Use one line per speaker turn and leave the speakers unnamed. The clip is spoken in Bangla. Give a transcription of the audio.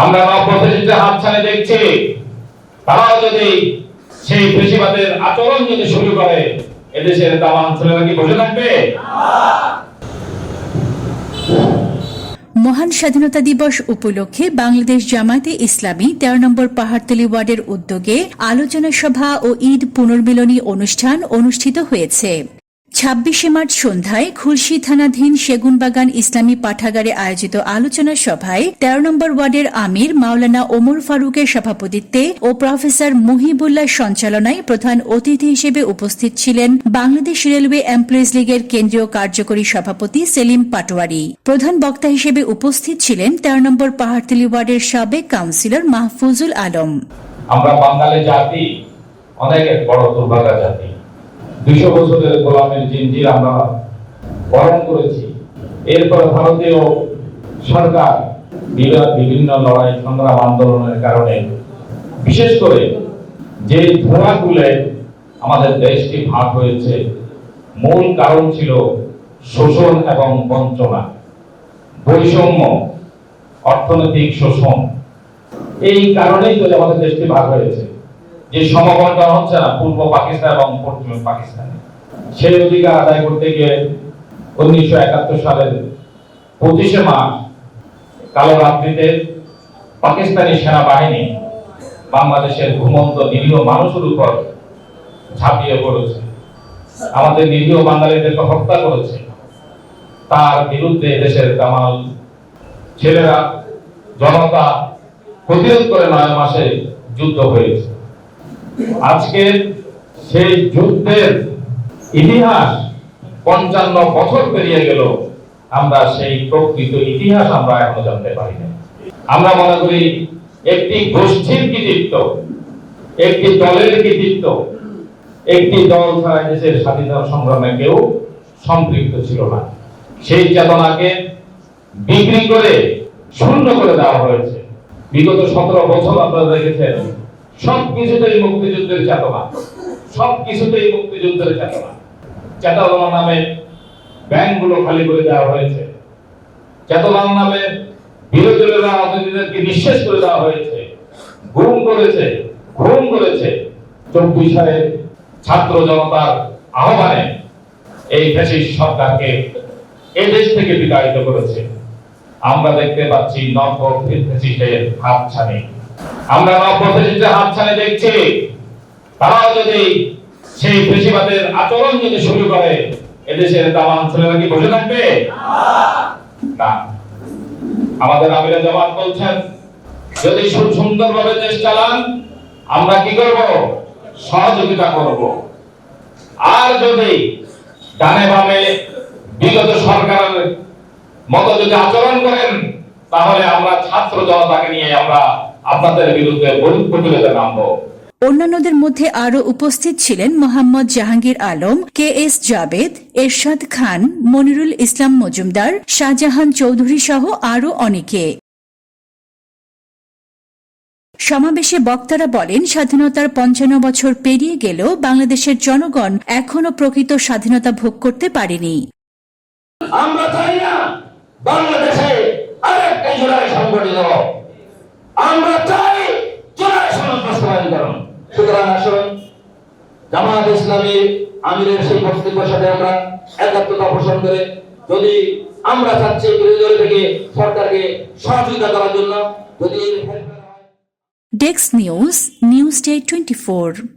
আমরা নবপ্রতিষ্ঠিত হাতছানি দেখছি, তারাও যদি সেই ফেসিবাদের আচরণ যদি শুরু করে, এদেশের তামাম ছেলেরা কি বসে থাকবে?
মহান স্বাধীনতা দিবস উপলক্ষে বাংলাদেশ জামায়াতে ইসলামী ১৩ নম্বর পাহাড়তলী ওয়ার্ডের উদ্যোগে আলোচনা সভা ও ঈদ পুনর্মিলনী অনুষ্ঠান অনুষ্ঠিত হয়েছে। ২৬শে মার্চ সন্ধ্যায় খুলশী থানাধীন সেগুনবাগান ইসলামী পাঠাগারে আয়োজিত আলোচনা সভায় ১৩ নম্বর ওয়ার্ডের আমির মাওলানা ওমর ফারুকের সভাপতিত্বে ও প্রফেসর মুহিবুল্লাহ সঞ্চালনায় প্রধান অতিথি হিসেবে উপস্থিত ছিলেন বাংলাদেশ রেলওয়ে এমপ্লয়িজ লীগের কেন্দ্রীয় কার্যকরী সভাপতি সেলিম পাটোয়ারি। প্রধান বক্তা হিসেবে উপস্থিত ছিলেন ১৩ নম্বর পাহাড়তলী ওয়ার্ডের সাবেক কাউন্সিলর মাহফুজুল আলম।
আমরা বাঙালি জাতি অনেক বড় দুর্ভাগা জাতি। ২০০ বছরের গোলামের জিনজির আমরা বরণ করেছি। এরপর ভারতীয় সরকার বিভিন্ন লড়াই সংগ্রাম আন্দোলনের কারণে, বিশেষ করে যে ধোঁয়া তুলে আমাদের দেশটি ভাগ হয়েছে, মূল কারণ ছিল শোষণ এবং বঞ্চনা, বৈষম্য, অর্থনৈতিক শোষণ। এই কারণেই তো আমাদের দেশটি ভাগ হয়েছে। যে সমবন্টন হচ্ছে না পূর্ব পাকিস্তান এবং পশ্চিম পাকিস্তানে, সেই অধিকার আদায় করতে গিয়ে ১৯৭১ সালের ২৫শে মার্চ কালো রাত্রিতে পাকিস্তানি সেনাবাহিনী বাংলাদেশের ঘুমন্ত নিরীহ মানুষের উপর ঝাঁপিয়ে পড়েছে, আমাদের নিরীহ বাঙালিদেরকে হত্যা করেছে। তার বিরুদ্ধে দেশের কামাল ছেলেরা, জনতা প্রতিরোধ করে ৯ মাসে যুদ্ধ হয়েছে। আজকে সেই যুদ্ধের ইতিহাস ৫৫ বছর পেরিয়ে গেল, আমরা সেই প্রকৃত ইতিহাস আমরা এখনো জানতে পারি না। আমরা মনে করি একটি গোষ্ঠীর কৃতিত্ব, একটি দলের কৃতিত্ব, একটি দল ছাড়া দেশের স্বাধীনতা সংগ্রামে কেউ সম্পৃক্ত ছিল না। সেই চেতনাকে বিক্রি করে শূন্য করে দেওয়া হয়েছে। বিগত ১৭ বছর আপনারা দেখেছেন, সবকিছুতেই মুক্তিযুদ্ধের চেতনা, সবকিছুতেই মুক্তিযুদ্ধের চেতনা। চেতনার নামে ব্যাংকগুলো খালি করে দেওয়া হয়েছে, চেতনার নামে বিরোধী রাজনীতিদেরকে নিঃশেষ করে দেওয়া হয়েছে, গুম করেছে, খুন করেছে। ২৪ সালে ছাত্র জনতার আহ্বানে এই ফ্যাসিস্ট সরকারকে এই দেশ থেকে বিতাড়িত করেছে। আমরা দেখতে পাচ্ছি নবপ্রতিষ্ঠিতের হাতছানি। আমরা নবপ্রতিষ্ঠিতের হাতছানি দেখছি, তারাও যদি সেই ফেসিবাদের আচরণ যদি শুরু করে, এদেশের তামাম ছেলেরা কি বসে থাকবে? না। আমাদের আমিরা জামাত বলছেন, যদি সুন্দরভাবে দেশ চালান, আমরা কি করব? সহযোগিতা করব। আর যদি ডানে বামে বিগত সরকারের মতো যদি আচরণ করেন, তাহলে আমরা ছাত্র জনতাকে নিয়ে আমরা আপনাদের বিরুদ্ধে প্রতিরোধে নামবো।
অন্যান্যদের মধ্যে আরও উপস্থিত ছিলেন মোহাম্মদ জাহাঙ্গীর আলম, কে.এস. জাবেদ, এরশাদ খান, মনিরুল ইসলাম মজুমদার, শাহজাহান চৌধুরী সহ আরও অনেকে। সমাবেশে বক্তারা বলেন, স্বাধীনতার ৫৫ বছর পেরিয়ে গেলেও বাংলাদেশের জনগণ এখনো প্রকৃত স্বাধীনতা ভোগ করতে পারেনি।
আমরা চাই না বাংলাদেশে আরেকটা জুলাই সংগঠিত হোক, আমরা চাই জুলাই সনদ বাস্তবায়ন। সুতরাং আসুন জামায়াত ইসলামী আমিরের সেই বক্তব্যের সাথে আমরা একাত্মতা পোষণ করে, যদি আমরা চাচ্ছি বিরোধী দল থেকে সরকারকে সহযোগিতা করার জন্য, যদি
ডেস্ক নিউজ, নিউজ ডে 24।